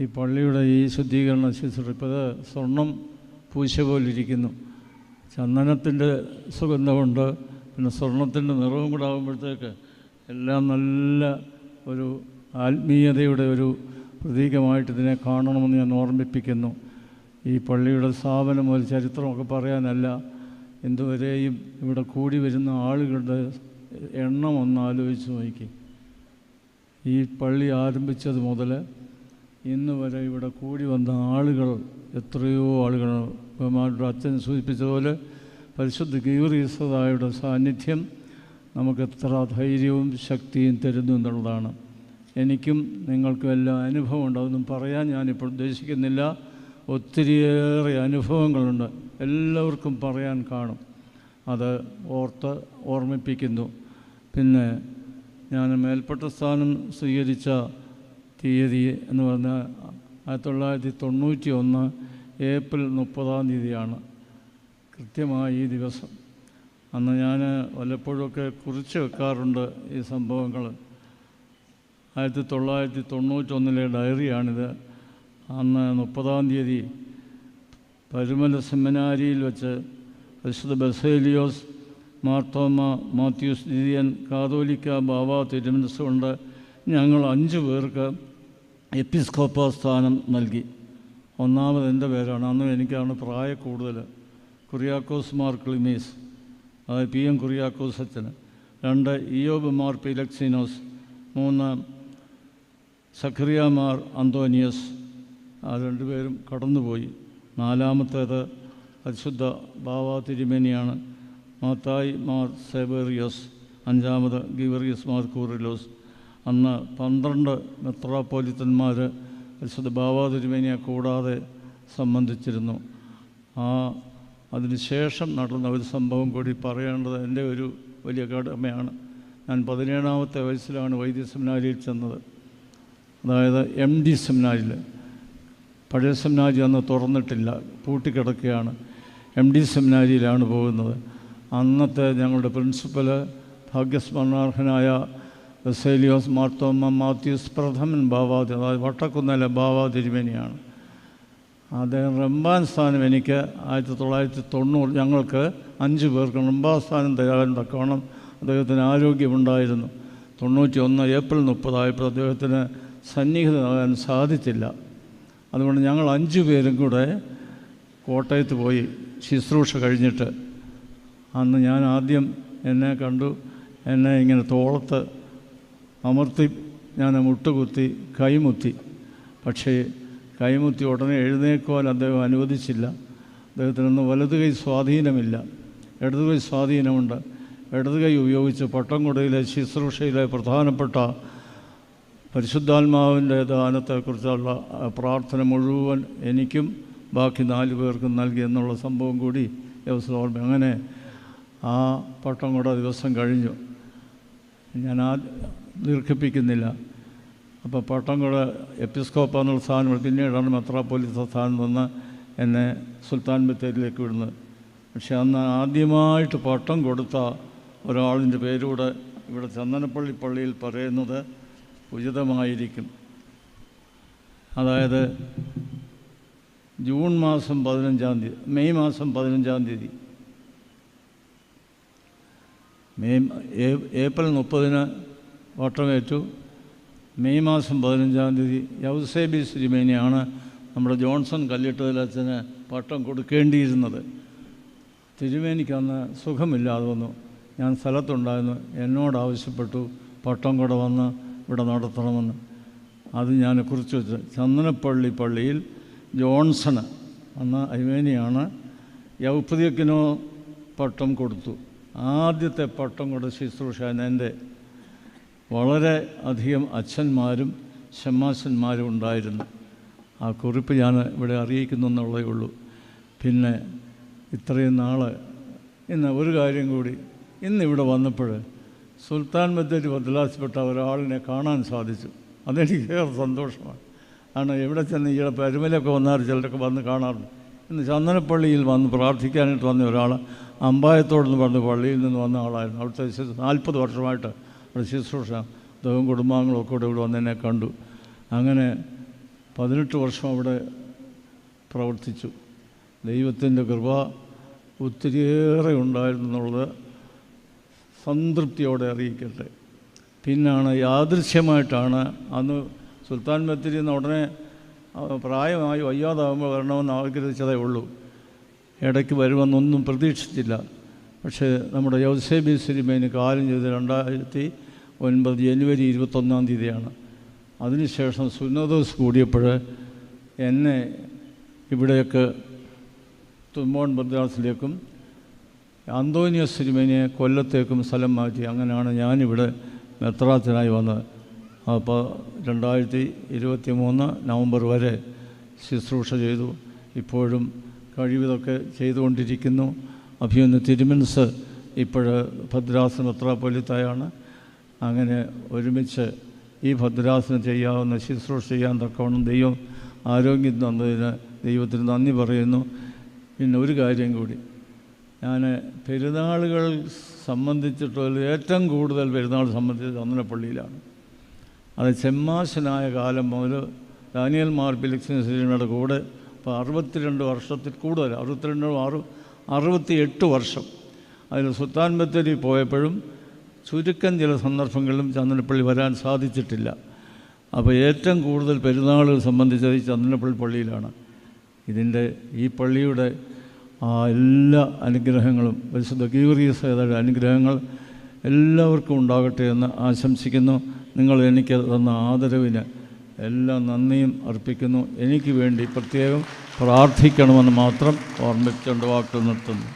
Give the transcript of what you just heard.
ഈ പള്ളിയുടെ ഈ ശുദ്ധീകരണ ശുശ്രൂഷ ഇപ്പോൾ സ്വർണം പൂശ പോലിരിക്കുന്നു. ചന്ദനത്തിൻ്റെ സുഗന്ധമുണ്ട്, പിന്നെ സ്വർണത്തിൻ്റെ നിറവും കൂടെ ആകുമ്പോഴത്തേക്ക് എല്ലാം നല്ല ഒരു ആത്മീയതയുടെ ഒരു പ്രതീകമായിട്ട് ഇതിനെ കാണണമെന്ന് ഞാൻ ഓർമ്മിപ്പിക്കുന്നു. ഈ പള്ളിയുടെ സ്ഥാപനം ഒരു ചരിത്രമൊക്കെ പറയാനല്ല, എന്തുവരെയും ഇവിടെ കൂടി വരുന്ന ആളുകളുടെ എണ്ണം ഒന്ന് ആലോചിച്ച് നോക്കി. ഈ പള്ളി ആരംഭിച്ചത് മുതൽ ഇന്ന് വരെ ഇവിടെ കൂടി വന്ന ആളുകൾ എത്രയോ ആളുകൾ. ബഹുമാനപ്പെട്ട അച്ഛൻ സൂചിപ്പിച്ചതുപോലെ പരിശുദ്ധ ഗീവർഗീസയുടെ സാന്നിധ്യം നമുക്ക് എത്ര ധൈര്യവും ശക്തിയും തരുന്നു എന്നുള്ളതാണ്. എനിക്കും നിങ്ങൾക്കും എല്ലാം അനുഭവമുണ്ട്, അതൊന്നും പറയാൻ ഞാനിപ്പോൾ ഉദ്ദേശിക്കുന്നില്ല. ഒത്തിരിയേറെ അനുഭവങ്ങളുണ്ട്, എല്ലാവർക്കും പറയാൻ കാണും. അത് ഓർമ്മിപ്പിക്കുന്നു. പിന്നെ ഞാൻ മേൽപ്പെട്ട സ്ഥാനം സ്വീകരിച്ച തീയതി എന്ന് പറഞ്ഞാൽ 1991 ഏപ്രിൽ 30 കൃത്യമായി ഈ ദിവസം. അന്ന് ഞാൻ വല്ലപ്പോഴൊക്കെ കുറിച്ച് വെക്കാറുണ്ട് ഈ സംഭവങ്ങൾ. 1991 ഡയറിയാണിത്. അന്ന് 30 പരുമല സെമിനാരിയിൽ വെച്ച് പരിശുദ്ധ ബസേലിയോസ് മാർത്തോമ മാത്യൂസ് ദിദിയൻ കാതോലിക്ക ബാവ തിരുമനസ് കൊണ്ട് ഞങ്ങൾ 5 പേർക്ക് എപ്പിസ്കോപ്പ സ്ഥാനം നൽകി. ഒന്നാമത് എൻ്റെ പേരാണ്. അന്ന് എനിക്കാണ് പ്രായം കൂടുതൽ. കുറിയാക്കോസ് മാർ ക്ലിമീസ്, അതായത് PM കുറിയാക്കോസ് അച്ഛന്. 2 ഇയോബ് മാർ പിലക്സിനോസ്. 3 സഖറിയ മാർ അന്തോനിയസ്. ആ 2 പേരും കടന്നുപോയി. 4മത്തേത് പരിശുദ്ധ ബാവ തിരുമേനിയാണ്. മാത്തായി മാർ സെബേറിയോസ്. 5മത് ഗീവർഗീസ് മാർ കൂറിലോസ്. അന്ന് 12 മെത്രാപ്പോലിത്തന്മാർ പരിശുദ്ധ ബാവ തിരുമേനിയെ കൂടാതെ സംബന്ധിച്ചിരുന്നു. അതിനുശേഷം നടന്ന ഒരു സംഭവം കൂടി പറയേണ്ടത് എൻ്റെ ഒരു വലിയ കടമയാണ്. ഞാൻ 17-ാമത്തെ വയസ്സിലാണ് വൈദ്യ സെമിനാരിയിൽ ചെന്നത്. അതായത് MD സെമിനാരിയിൽ. പഴയ സെമിനാരി അന്ന് തുറന്നിട്ടില്ല, പൂട്ടിക്കിടക്കുകയാണ്. MD സെമിനാരിയിലാണ് പോകുന്നത്. അന്നത്തെ ഞങ്ങളുടെ പ്രിൻസിപ്പൽ ഭാഗ്യസ്മരണാർഹനായ ബസേലിയോസ് മാർത്തോമ മാത്യൂസ് പ്രഥമൻ ബാവാതി, അതായത് വട്ടക്കുന്നല ബാവ തിരുമേനിയാണ്. അദ്ദേഹം റംബാൻ സ്ഥാനം എനിക്ക് 1990 ഞങ്ങൾക്ക് 5 പേർക്ക് റംബാൻ സ്ഥാനം തരാൻ തക്കവണ്ണം അദ്ദേഹത്തിന് ആരോഗ്യമുണ്ടായിരുന്നു. 91 ഏപ്രിൽ 30 ആയപ്പോൾ അദ്ദേഹത്തിന് സന്നിഹിതനാകാൻ സാധിച്ചില്ല. അതുകൊണ്ട് ഞങ്ങൾ 5 പേരും കൂടെ കോട്ടയത്ത് പോയി ശുശ്രൂഷ കഴിഞ്ഞിട്ട്. അന്ന് ഞാൻ ആദ്യം എന്നെ കണ്ടു, എന്നെ ഇങ്ങനെ തോളത്ത് അമർത്തി ഞാൻ മുട്ടുകുത്തി കൈമുത്തി. പക്ഷേ കൈമുത്തി ഉടനെ എഴുന്നേക്കുവാൻ അദ്ദേഹം അനുവദിച്ചില്ല. അദ്ദേഹത്തിനൊന്നും വലതു കൈ സ്വാധീനമില്ല, ഇടതു കൈ സ്വാധീനമുണ്ട്. ഇടതു കൈ ഉപയോഗിച്ച് പട്ടംകുടയിലെ ശുശ്രൂഷയിലെ പ്രധാനപ്പെട്ട പരിശുദ്ധാത്മാവിൻ്റെ ദാനത്തെക്കുറിച്ചുള്ള പ്രാർത്ഥന മുഴുവൻ എനിക്കും ബാക്കി 4 പേർക്കും നൽകി എന്നുള്ള സംഭവം കൂടി ദിവസം ഓർമ്മ. അങ്ങനെ ആ പട്ടംകുട ദിവസം കഴിഞ്ഞു. ഞാൻ ദീർഘിപ്പിക്കുന്നില്ല. അപ്പോൾ പട്ടംകുട എപ്പിസ്കോപ്പ എന്നുള്ള സ്ഥാനം പിന്നീടാണ് മെത്രാപ്പോലീത്ത സ്ഥാനം നിന്ന് എന്നെ സുൽത്താൻ ബത്തേരിയിലേക്ക് വിടുന്നത്. പക്ഷെ അന്ന് ആദ്യമായിട്ട് പട്ടം കൊടുത്ത ഒരാളിൻ്റെ പേരൂടെ ഇവിടെ ചന്ദനപ്പള്ളി പള്ളിയിൽ പറയുന്നത് ഉചിതമായിരിക്കും. അതായത് ജൂൺ മാസം 15-ാം തീയതി, മെയ് മാസം 15-ാം തീയതി, ഏപ്രിൽ 30 വട്ടമേറ്റു. മെയ് മാസം 15-ാം തീയതി യൗസേബി തിരുമേനിയാണ് നമ്മുടെ ജോൺസൺ കല്ലിട്ടതിലച്ഛന് പട്ടം കൊടുക്കേണ്ടിയിരുന്നത്. തിരുമേനിക്ക് അന്ന് സുഖമില്ലാതെ വന്നു. ഞാൻ സ്ഥലത്തുണ്ടായിരുന്നു. എന്നോട് ആവശ്യപ്പെട്ടു പട്ടം കൂടെ വന്ന് ഇവിടെ നടത്തണമെന്ന്. അത് ഞാൻ കുറിച്ച് വെച്ച് ചന്ദനപ്പള്ളി പള്ളിയിൽ ജോൺസണ് അന്ന് അയ്മേനിയാണ് യൗപ്പതിയക്കിനോ പട്ടം കൊടുത്തു. ആദ്യത്തെ പട്ടം കൊടുത്ത ശുശ്രൂഷ എൻ്റെ വളരെ അധികം അച്ഛന്മാരും ഷമ്മാശന്മാരും ഉണ്ടായിരുന്നു. ആ കുറിപ്പ് ഞാൻ ഇവിടെ അറിയിക്കുന്നു എന്നുള്ളതേ ഉള്ളൂ. പിന്നെ ഇത്രയും നാൾ ഇന്ന് ഒരു കാര്യം കൂടി, ഇന്നിവിടെ വന്നപ്പോൾ സുൽത്താൻ ബത്തേരി ബദലാസ്പ്പെട്ട ഒരാളിനെ കാണാൻ സാധിച്ചു. അതെനിക്ക് ഏറെ സന്തോഷമാണ്. കാരണം എവിടെ ചെന്ന് ഈ പരുമലൊക്കെ വന്നാൽ ചിലരൊക്കെ വന്ന് കാണാറുണ്ട്. ഇന്ന് ചന്ദനപ്പള്ളിയിൽ വന്ന് പ്രാർത്ഥിക്കാനായിട്ട് വന്ന ഒരാൾ അമ്പായത്തോടെന്ന് പറഞ്ഞ പള്ളിയിൽ നിന്ന് വന്ന ആളായിരുന്നു. അവിടുത്തെ 40 വർഷമായിട്ട് അവിടെ ശുശ്രൂഷ. അദ്ദേഹവും കുടുംബാംഗങ്ങളൊക്കെ കൂടെ ഇവിടെ വന്ന് എന്നെ കണ്ടു. അങ്ങനെ 18 വർഷം അവിടെ പ്രവർത്തിച്ചു. ദൈവത്തിൻ്റെ കൃപ ഒത്തിരിയേറെ ഉണ്ടായിരുന്നു എന്നുള്ളത് സംതൃപ്തിയോടെ അറിയിക്കട്ടെ. പിന്നാണ് യാദൃശ്യമായിട്ടാണ് അന്ന് സുൽത്താൻ ബത്തേരിയിൽ നിന്ന് ഉടനെ പ്രായമായി വയ്യാതാകുമ്പോൾ വരണമെന്ന് ആഗ്രഹിച്ചതേ ഉള്ളൂ. ഇടയ്ക്ക് വരുമെന്നൊന്നും പ്രതീക്ഷിച്ചില്ല. പക്ഷേ നമ്മുടെ യൗസേബി സിരിമേന് കാര്യം ചെയ്ത് 2009 ജനുവരി 21 അതിനുശേഷം സുന്നതോസ് കൂടിയപ്പോൾ എന്നെ ഇവിടെയൊക്കെ തുമ്പോൺ ഭദ്രാസിലേക്കും അന്തോനിയോസ് സിരിമേനിയെ കൊല്ലത്തേക്കും സ്ഥലം മാറ്റി. അങ്ങനെയാണ് ഞാനിവിടെ മെത്രാത്തനായി വന്നത്. അപ്പോൾ 2023 നവംബർ വരെ ശുശ്രൂഷ ചെയ്തു. ഇപ്പോഴും കഴിവിതൊക്കെ ചെയ്തുകൊണ്ടിരിക്കുന്നു. അഭിമന്യ തിരുമനസ് ഇപ്പോൾ ഭദ്രാസന മെത്രാപ്പൊലീത്തയാണ്. അങ്ങനെ ഒരുമിച്ച് ഈ ഭദ്രാസനം ചെയ്യാവുന്ന ശുശ്രൂഷ ചെയ്യാൻ തക്കവണ്ണം ദൈവം ആരോഗ്യം തന്നതിന് ദൈവത്തിന് നന്ദി പറയുന്നു. പിന്നെ ഒരു കാര്യം കൂടി, ഞാൻ പെരുന്നാളുകൾ സംബന്ധിച്ചിട്ടുള്ള ഏറ്റവും കൂടുതൽ പെരുന്നാൾ സംബന്ധിച്ച് ചന്ദനപ്പള്ളിയിലാണ്. അത് ചെമ്മാശനായ കാലം മുതൽ ദാനിയൽ മാർ ബിലിക്സിയുടെ കൂടെ ഇപ്പോൾ 62 വർഷത്തിൽ കൂടുതൽ, 68 വർഷം. അതിൽ സുൽത്താൻ ബത്തേരി പോയപ്പോഴും ചുരുക്കം ചില സന്ദർഭങ്ങളിലും ചന്ദനപ്പള്ളി വരാൻ സാധിച്ചിട്ടില്ല. അപ്പോൾ ഏറ്റവും കൂടുതൽ പെരുന്നാളുകൾ സംബന്ധിച്ചത് ഈ ചന്ദനപ്പള്ളി പള്ളിയിലാണ്. ഈ പള്ളിയുടെ എല്ലാ അനുഗ്രഹങ്ങളും പരിശുദ്ധ ഗീവർഗീസയുടെ അനുഗ്രഹങ്ങൾ എല്ലാവർക്കും ഉണ്ടാകട്ടെ എന്ന് ആശംസിക്കുന്നു. നിങ്ങൾ എനിക്ക് തന്ന ആദരവിന് എല്ലാ നന്ദിയും അർപ്പിക്കുന്നു. എനിക്ക് വേണ്ടി പ്രത്യേകം പ്രാർത്ഥിക്കണമെന്ന് മാത്രം ഓർമ്മിച്ചുകൊണ്ട് വാക്കുകൾ നിർത്തുന്നു.